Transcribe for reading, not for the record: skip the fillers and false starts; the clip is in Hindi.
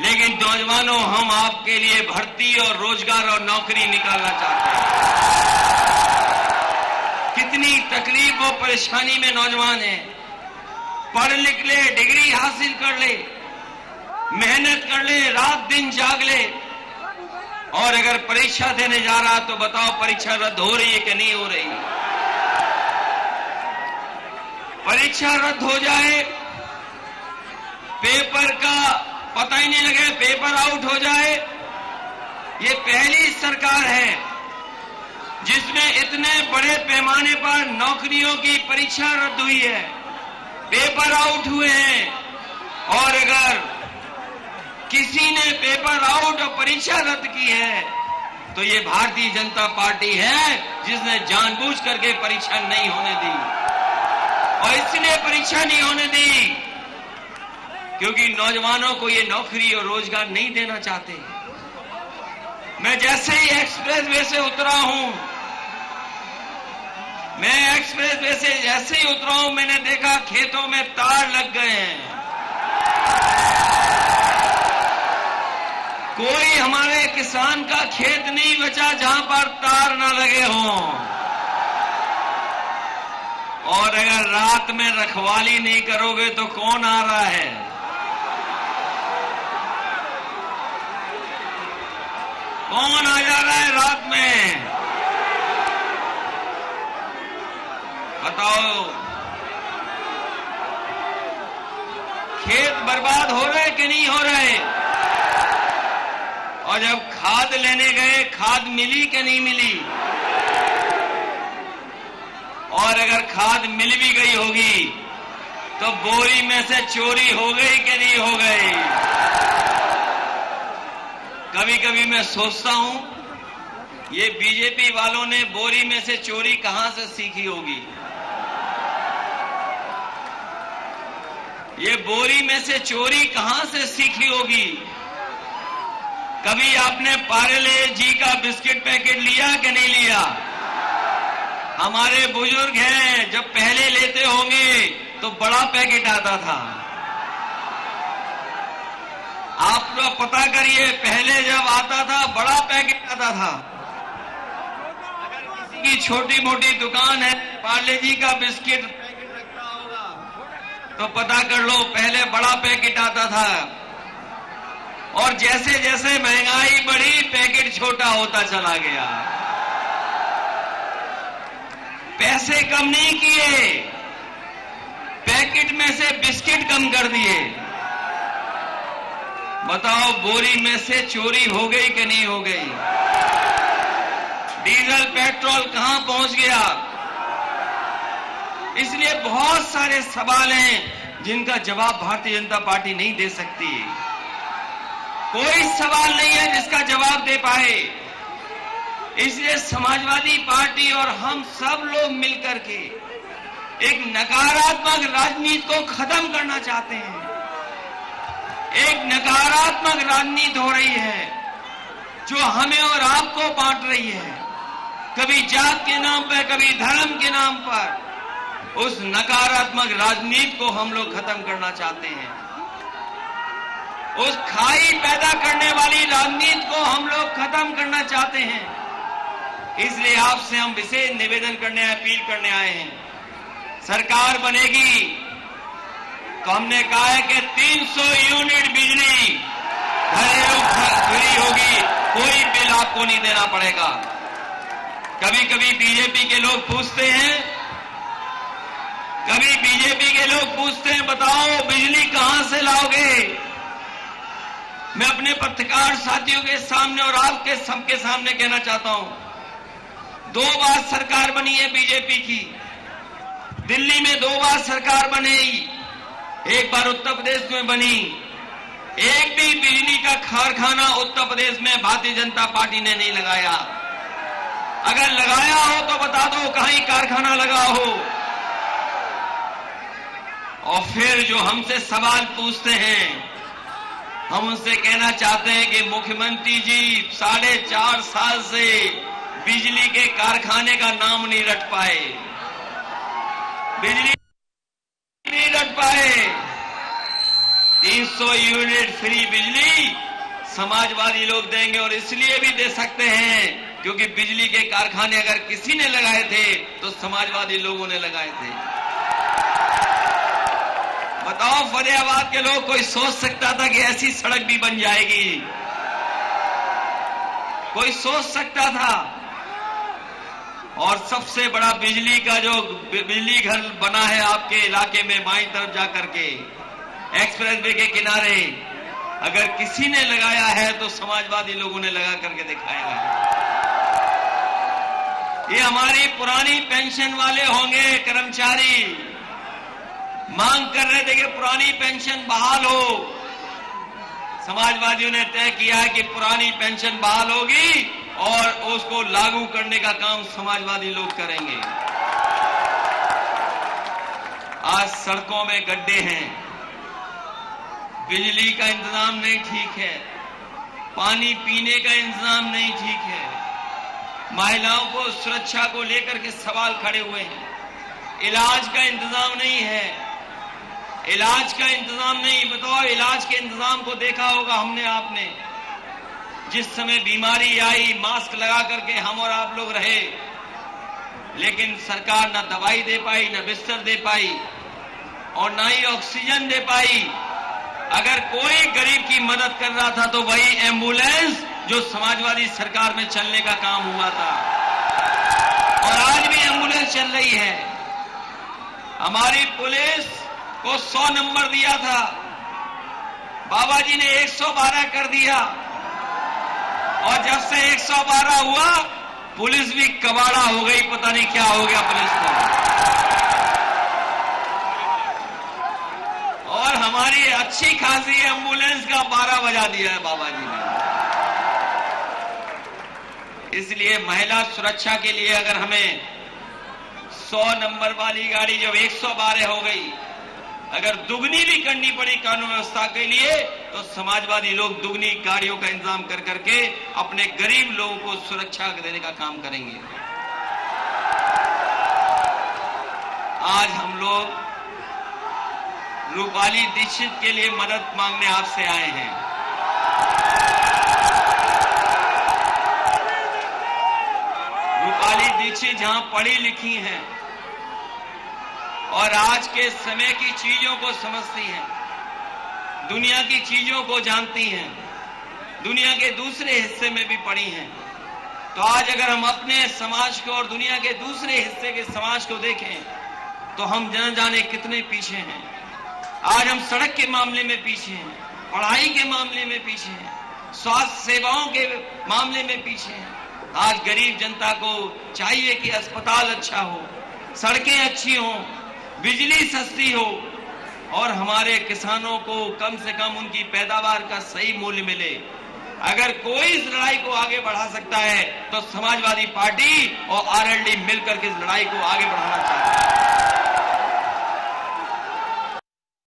लेकिन नौजवानों, हम आपके लिए भर्ती और रोजगार और नौकरी निकालना चाहते हैं। कितनी तकलीफ और परेशानी में नौजवान हैं। पढ़ लिख ले, डिग्री हासिल कर ले, मेहनत कर ले, रात दिन जाग ले, और अगर परीक्षा देने जा रहा तो बताओ परीक्षा रद्द हो रही है कि नहीं हो रही। परीक्षा रद्द हो जाए, पेपर का पता ही नहीं लगे, पेपर आउट हो जाए। ये पहली सरकार है जिसमें इतने बड़े पैमाने पर नौकरियों की परीक्षा रद्द हुई है, पेपर आउट हुए हैं। और अगर किसी ने पेपर आउट और परीक्षा रद्द की है तो ये भारतीय जनता पार्टी है जिसने जानबूझ करके परीक्षा नहीं होने दी। और इसलिए परीक्षा नहीं होने दी क्योंकि नौजवानों को ये नौकरी और रोजगार नहीं देना चाहते। मैं जैसे ही एक्सप्रेस वे से उतरा हूं, मैं एक्सप्रेस वे से जैसे ही उतरा हूं, मैंने देखा खेतों में तार लग गए हैं। कोई हमारे किसान का खेत नहीं बचा जहां पर तार न लगे हों। और अगर रात में रखवाली नहीं करोगे तो कौन आ रहा है? कौन आ जा रहा है रात में? बताओ। खेत बर्बाद हो रहे कि नहीं हो रहे? और जब खाद लेने गए, खाद मिली कि नहीं मिली? और अगर खाद मिल भी गई होगी तो बोरी में से चोरी हो गई कि नहीं हो गई? कभी कभी मैं सोचता हूं ये बीजेपी वालों ने बोरी में से चोरी कहां से सीखी होगी। ये बोरी में से चोरी कहां से सीखी होगी। कभी आपने पार्ले जी का बिस्किट पैकेट लिया कि नहीं लिया? हमारे बुजुर्ग हैं, जब पहले लेते होंगे तो बड़ा पैकेट आता था। आप लोग पता करिए, पहले जब आता था बड़ा पैकेट आता था। अगर किसी की छोटी मोटी दुकान है, पार्ले जी का बिस्किट पैकेट रखता होगा तो पता कर लो पहले बड़ा पैकेट आता था। और जैसे जैसे महंगाई बढ़ी, पैकेट छोटा होता चला गया। पैसे कम नहीं किए, पैकेट में से बिस्किट कम कर दिए। बताओ बोरी में से चोरी हो गई कि नहीं हो गई? डीजल पेट्रोल कहां पहुंच गया? इसलिए बहुत सारे सवाल हैं जिनका जवाब भारतीय जनता पार्टी नहीं दे सकती। कोई सवाल नहीं है जिसका जवाब दे पाए। इसलिए समाजवादी पार्टी और हम सब लोग मिलकर के एक नकारात्मक राजनीति को खत्म करना चाहते हैं। एक नकारात्मक राजनीति हो रही है जो हमें और आपको बांट रही है, कभी जात के नाम पर, कभी धर्म के नाम पर। उस नकारात्मक राजनीति को हम लोग खत्म करना चाहते हैं। उस खाई पैदा करने वाली राजनीति को हम लोग खत्म करना चाहते हैं। इसलिए आपसे हम विशेष निवेदन करने, अपील करने आए हैं। सरकार बनेगी तो हमने कहा है कि 300 यूनिट बिजली घरेलू फ्री होगी, कोई बिल आपको नहीं देना पड़ेगा। कभी कभी बीजेपी के लोग पूछते हैं, बताओ बिजली कहां से लाओगे? मैं अपने पत्रकार साथियों के सामने और आपके सबके सामने कहना चाहता हूं, 2 बार सरकार बनी है बीजेपी की। दिल्ली में 2 बार सरकार बनी, एक बार उत्तर प्रदेश में बनी। एक भी बिजली का कारखाना उत्तर प्रदेश में भारतीय जनता पार्टी ने नहीं लगाया। अगर लगाया हो तो बता दो कहीं कारखाना लगा हो। और फिर जो हमसे सवाल पूछते हैं, हम उनसे कहना चाहते हैं कि मुख्यमंत्री जी 4.5 साल से बिजली के कारखाने का नाम नहीं रट पाए, बिजली नहीं रट पाए। 300 यूनिट फ्री बिजली समाजवादी लोग देंगे, और इसलिए भी दे सकते हैं क्योंकि बिजली के कारखाने अगर किसी ने लगाए थे तो समाजवादी लोगों ने लगाए थे। बताओ, फतेहाबाद के लोग, कोई सोच सकता था कि ऐसी सड़क भी बन जाएगी? कोई सोच सकता था? और सबसे बड़ा बिजली का जो बिजली घर बना है आपके इलाके में बाईं तरफ जाकर के एक्सप्रेस वे के किनारे, अगर किसी ने लगाया है तो समाजवादी लोगों ने लगा करके दिखाया है। ये हमारी पुरानी पेंशन वाले होंगे कर्मचारी, मांग कर रहे थे कि पुरानी पेंशन बहाल हो। समाजवादियों ने तय किया है कि पुरानी पेंशन बहाल होगी और उसको लागू करने का काम समाजवादी लोग करेंगे। आज सड़कों में गड्ढे हैं, बिजली का इंतजाम नहीं ठीक है, पानी पीने का इंतजाम नहीं ठीक है, महिलाओं को सुरक्षा को लेकर के सवाल खड़े हुए हैं, इलाज का इंतजाम नहीं है, इलाज का इंतजाम नहीं। बताओ, इलाज के इंतजाम को देखा होगा हमने आपने, जिस समय बीमारी आई मास्क लगा करके हम और आप लोग रहे, लेकिन सरकार न दवाई दे पाई, न बिस्तर दे पाई और न ही ऑक्सीजन दे पाई। अगर कोई गरीब की मदद कर रहा था तो वही एम्बुलेंस जो समाजवादी सरकार में चलने का काम हुआ था, और आज भी एम्बुलेंस चल रही है। हमारी पुलिस को 100 नंबर दिया था, बाबा जी ने 112 कर दिया, और जब से 112 हुआ पुलिस भी कबाड़ा हो गई। पता नहीं क्या हो गया पुलिस को। और हमारी अच्छी खासी एम्बुलेंस का 12 बजा दिया है बाबा जी ने। इसलिए महिला सुरक्षा के लिए अगर हमें 100 नंबर वाली गाड़ी जब 112 हो गई, अगर दुगनी भी करनी पड़ी कानून व्यवस्था के लिए, तो समाजवादी लोग दुगनी गाड़ियों का इंतजाम कर करके अपने गरीब लोगों को सुरक्षा देने का काम करेंगे। आज हम लोग रूपाली दीक्षित के लिए मदद मांगने आपसे आए हैं। रूपाली दीक्षित जहां पढ़ी लिखी हैं और आज के समय की चीजों को समझती हैं, दुनिया की चीजों को जानती हैं, दुनिया के दूसरे हिस्से में भी पढ़ी हैं, तो आज अगर हम अपने समाज को और दुनिया के दूसरे हिस्से के समाज को देखें तो हम न जाने कितने पीछे हैं। आज हम सड़क के मामले में पीछे हैं, पढ़ाई के मामले में पीछे हैं, स्वास्थ्य सेवाओं के मामले में पीछे हैं। आज गरीब जनता को चाहिए कि अस्पताल अच्छा हो, सड़कें अच्छी हों, बिजली सस्ती हो और हमारे किसानों को कम से कम उनकी पैदावार का सही मूल्य मिले। अगर कोई इस लड़ाई को आगे बढ़ा सकता है तो समाजवादी पार्टी और आरएलडी मिलकर के इस लड़ाई को आगे बढ़ाना चाहते हैं।